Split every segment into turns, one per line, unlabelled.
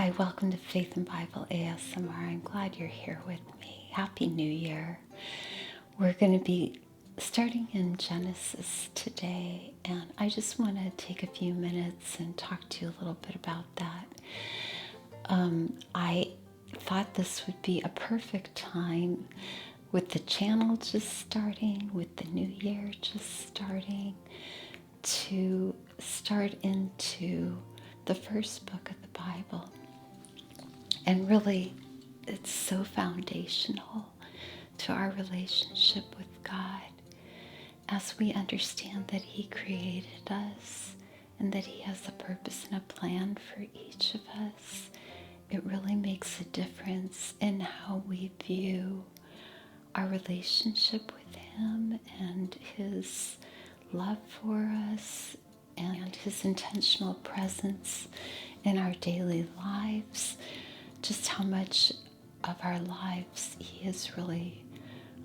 Hi, welcome to Faith and Bible ASMR. I'm glad you're here with me. Happy New Year. We're going to be starting in Genesis today, and I just want to take a few minutes and talk to you a little bit about that. I thought this would be a perfect time with the channel just starting, with the new year just starting, to start into the first book of the Bible. And really, it's so foundational to our relationship with God as we understand that He created us and that He has a purpose and a plan for each of us. It really makes a difference in how we view our relationship with Him and His love for us and His intentional presence in our daily lives. Just how much of our lives He is really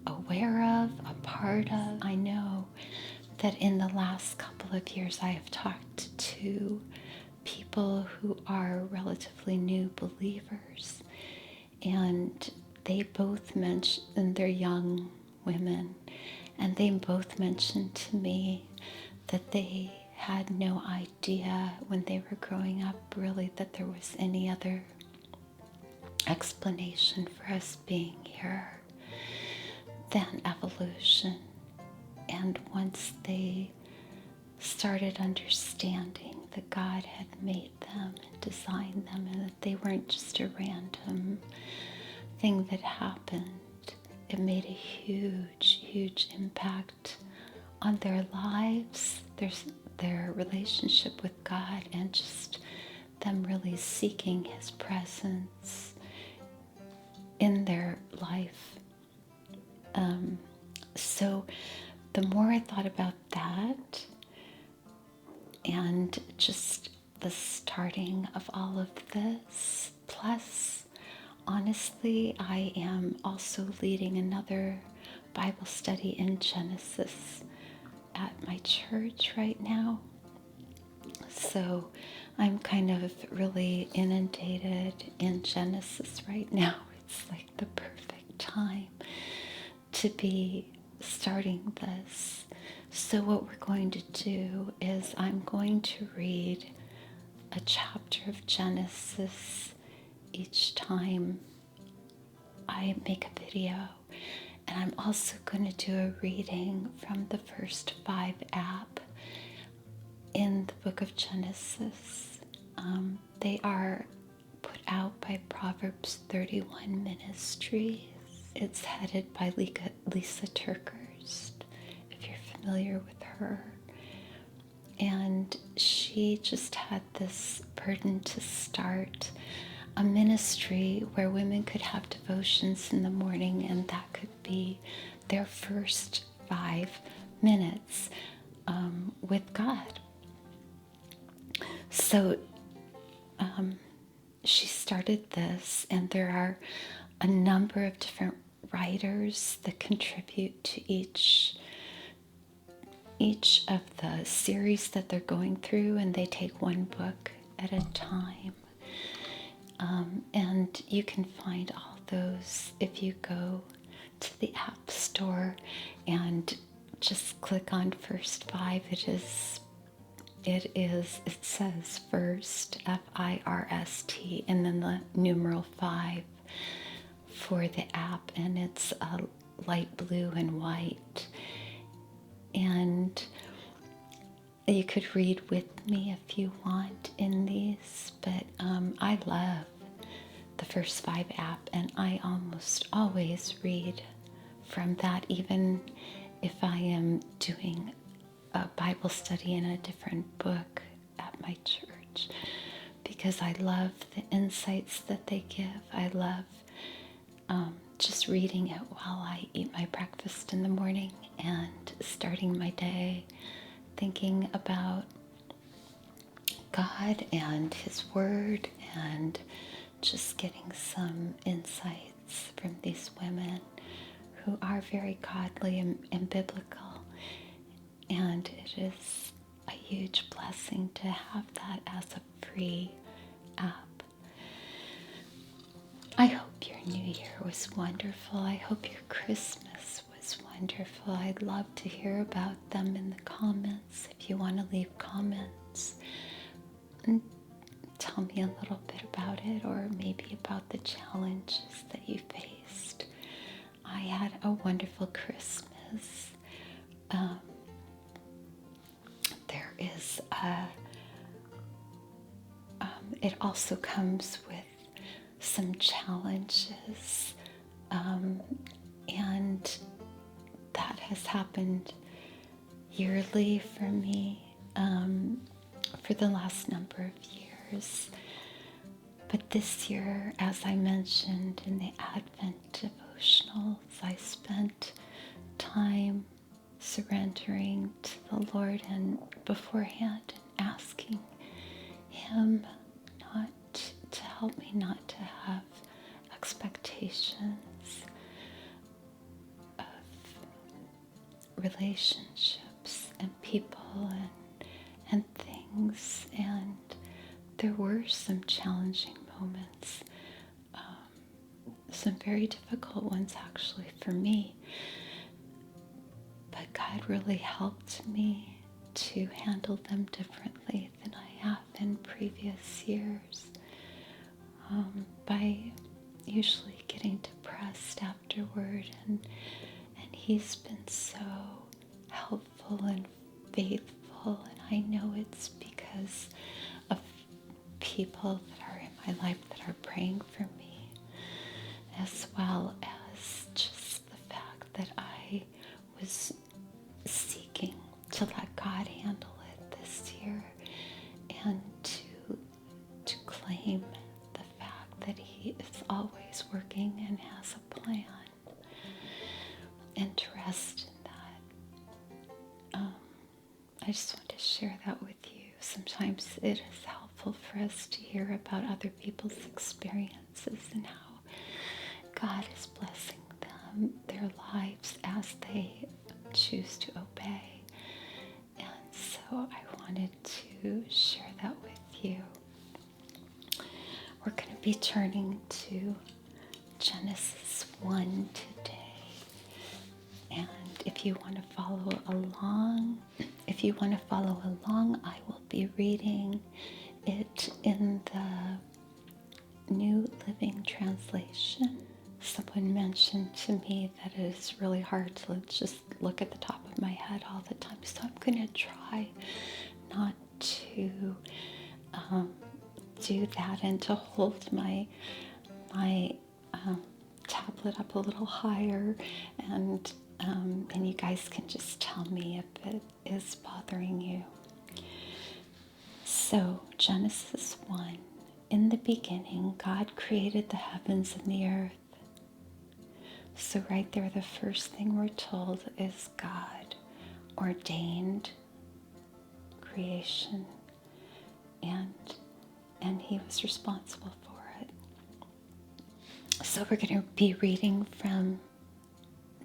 aware of, a part of. I know that in the last couple of years I have talked to people who are relatively new believers, and they both mentioned, they're young women, and they both mentioned to me that they had no idea when they were growing up really that there was any other explanation for us being here than evolution. And once they started understanding that God had made them and designed them and that they weren't just a random thing that happened, it made a huge, huge impact on their lives, their relationship with God, and just them really seeking His presence in their life. So the more I thought about that and just the starting of all of this, plus honestly, I am also leading another Bible study in Genesis at my church right now. So I'm kind of really inundated in Genesis right now. It's like the perfect time to be starting this. So what we're going to do is I'm going to read a chapter of Genesis each time I make a video. And I'm also going to do a reading from the first 5 app in the book of Genesis. They are put out by Proverbs 31 Ministries. It's headed by Lisa Turkhurst, if you're familiar with her. And she just had this burden to start a ministry where women could have devotions in the morning, and that could be their first 5 minutes with God. So she started this, and there are a number of different writers that contribute to each of the series that they're going through, and they take one book at a time. And you can find all those if you go to the App Store and just click on First 5. It says First, F-I-R-S-T, and then the numeral 5 for the app, and it's light blue and white. And you could read with me if you want in these, but I love the first 5 app, and I almost always read from that, even if I am doing a Bible study in a different book at my church, because I love the insights that they give. I love just reading it while I eat my breakfast in the morning and starting my day thinking about God and His Word, and just getting some insights from these women who are very godly and biblical. And it is a huge blessing to have that as a free app. I hope your new year was wonderful. I hope your Christmas was wonderful. I'd love to hear about them in the comments. If you want to leave comments, and tell me a little bit about it, or maybe about the challenges that you faced. I had a wonderful Christmas. There is it also comes with some challenges, and that has happened yearly for me for the last number of years. But this year, as I mentioned in the Advent devotionals, I spent time surrendering to the Lord and beforehand and asking Him not to help me not to have expectations of relationships and people and things. And there were some challenging moments, some very difficult ones actually for me. But God really helped me to handle them differently than I have in previous years, by usually getting depressed afterward, and He's been so helpful and faithful, and I know it's because of people that are in my life that are praying for me, as well as just the fact that I was seeking to let God handle it this year, and to claim the fact that He is always working and has a plan, and to rest in that. I just want to share that with you. Sometimes it is helpful for us to hear about other people's experiences and how God is blessing them, their lives, as they choose to obey. And so I wanted to share that with you. We're going to be turning to Genesis 1 today. And if you want to follow along, I will be reading it in the New Living Translation. Someone mentioned to me that it is really hard to just look at the top of my head all the time, so I'm going to try not to do that, and to hold my tablet up a little higher, and you guys can just tell me if it is bothering you. So, Genesis 1. In the beginning, God created the heavens and the earth. So right there, the first thing we're told is God ordained creation, and He was responsible for it. So we're going to be reading from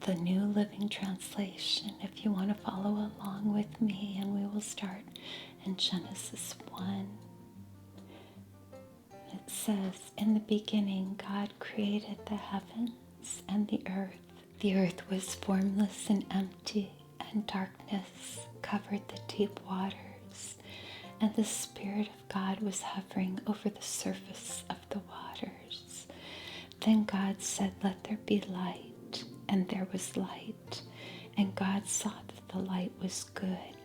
the New Living Translation, if you want to follow along with me, and we will start in Genesis 1. It says, in the beginning, God created the heavens and the earth. The earth was formless and empty, and darkness covered the deep waters, and the Spirit of God was hovering over the surface of the waters. Then God said, let there be light, and there was light. And God saw that the light was good.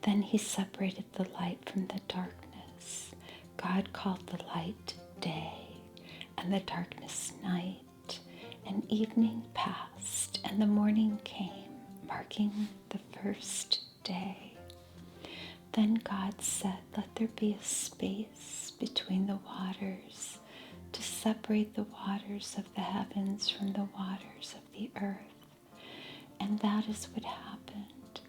Then He separated the light from the darkness. God called the light day, and the darkness night. And evening passed, and the morning came, marking the first day. Then God said, let there be a space between the waters, to separate the waters of the heavens from the waters of the earth. And that is what happened.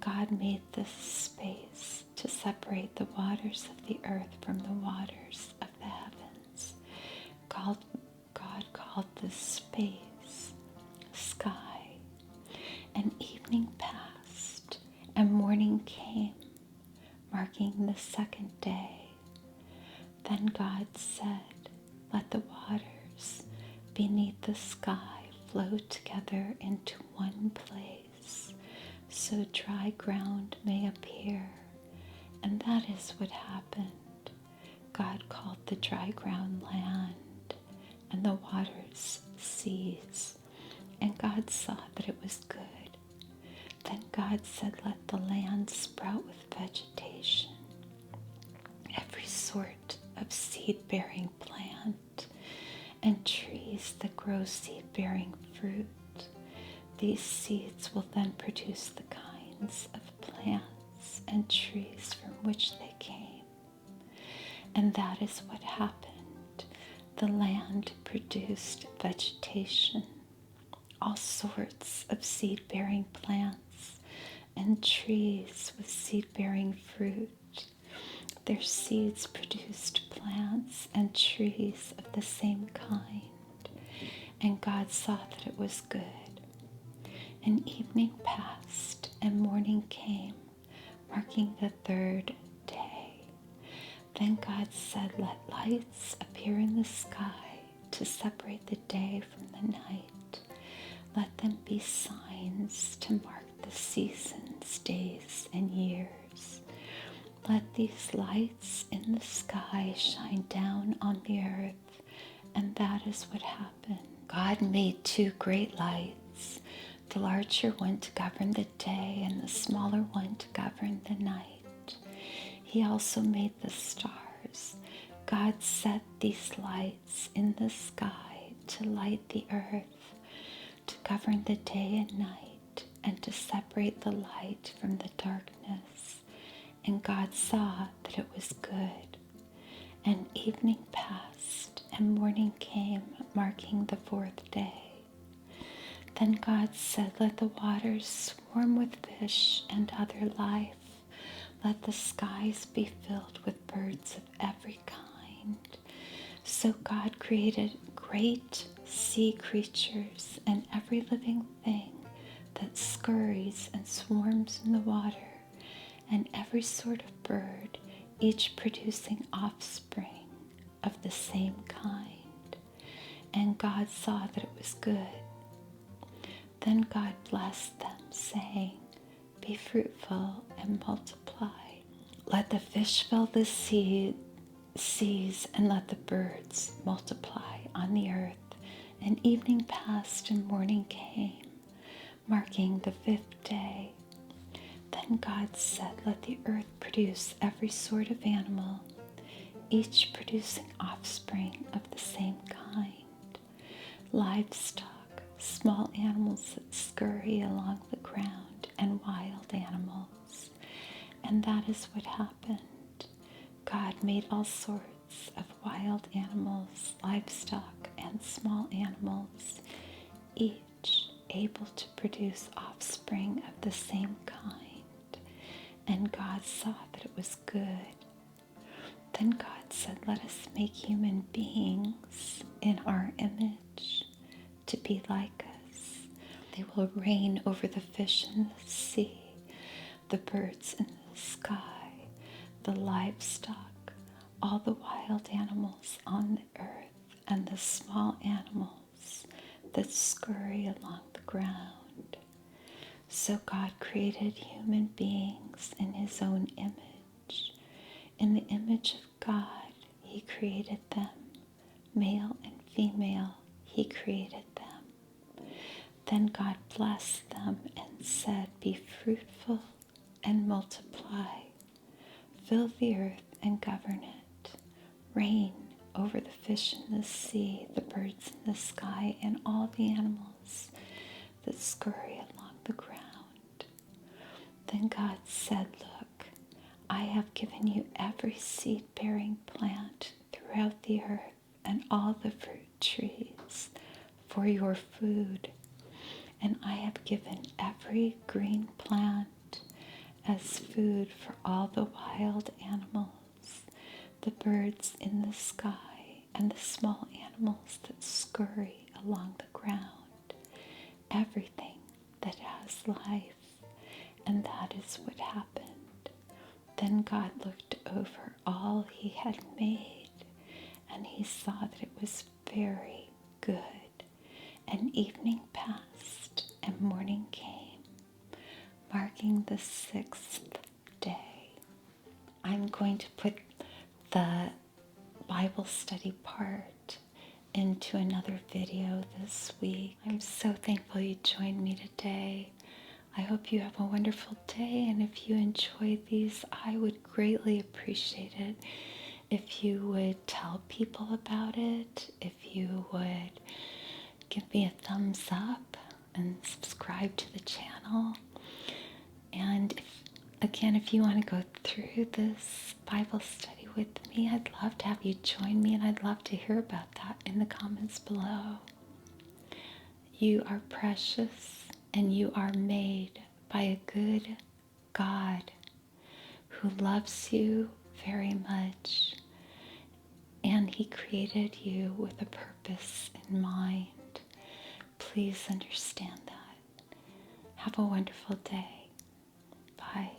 God made this space to separate the waters of the earth from the waters of the heavens. God called this space sky. And evening passed, and morning came, marking the second day. Then God said, let the waters waters beneath the sky flow together into one place, so dry ground may appear. And that is what happened. God called the dry ground land, and the waters seas. And God saw that it was good. Then God said, let the land sprout with vegetation, every sort of seed-bearing plant, and trees that grow seed-bearing fruit. These seeds will then produce the kinds of plants and trees from which they came. And that is what happened. The land produced vegetation, all sorts of seed-bearing plants and trees with seed-bearing fruit. Their seeds produced plants and trees of the same kind. And God saw that it was good. And evening passed, and morning came, marking the third day. Then God said, let lights appear in the sky to separate the day from the night. Let them be signs to mark the seasons, days, and years. Let these lights in the sky shine down on the earth. And that is what happened. God made two great lights, the larger one to govern the day and the smaller one to govern the night. He also made the stars. God set these lights in the sky to light the earth, to govern the day and night, and to separate the light from the darkness. And God saw that it was good. And evening passed, and morning came, marking the fourth day. Then God said, let the waters swarm with fish and other life. Let the skies be filled with birds of every kind. So God created great sea creatures and every living thing that scurries and swarms in the water, and every sort of bird, each producing offspring of the same kind. And God saw that it was good. Then God blessed them, saying, be fruitful and multiply. Let the fish fill the seas, and let the birds multiply on the earth. And evening passed, and morning came, marking the fifth day. Then God said, let the earth produce every sort of animal, each producing offspring of the same kind, livestock, small animals that scurry along the ground, and wild animals. And that is what happened. God made all sorts of wild animals, livestock, and small animals, each able to produce offspring of the same kind. And God saw that it was good. Then God said, let us make human beings in our image, to be like us. They will reign over the fish in the sea, the birds in the sky, the livestock, all the wild animals on the earth, and the small animals that scurry along the ground. So God created human beings in his own image. In the image of God, he created them. Male and female, he created them. Then God blessed them and said, be fruitful and multiply. Fill the earth and govern it. Reign over the fish in the sea, the birds in the sky, and all the animals that scurry along the ground. Then God said, look, I have given you every seed-bearing plant throughout the earth and all the fruit trees for your food. And I have given every green plant as food for all the wild animals, the birds in the sky, and the small animals that scurry along the ground, everything that has life. And that is what happened. Then God looked over all he had made, and he saw that it was very, good, and evening passed, and morning came, marking the 6th day. I'm going to put the Bible study part into another video this week. I'm so thankful you joined me today. I hope you have a wonderful day, and if you enjoy these, I would greatly appreciate it if you would tell people about it, if you would give me a thumbs up and subscribe to the channel. And if you want to go through this Bible study with me, I'd love to have you join me, and I'd love to hear about that in the comments below. You are precious, and you are made by a good God who loves you very much, and He created you with a purpose in mind. Please understand that. Have a wonderful day. Bye.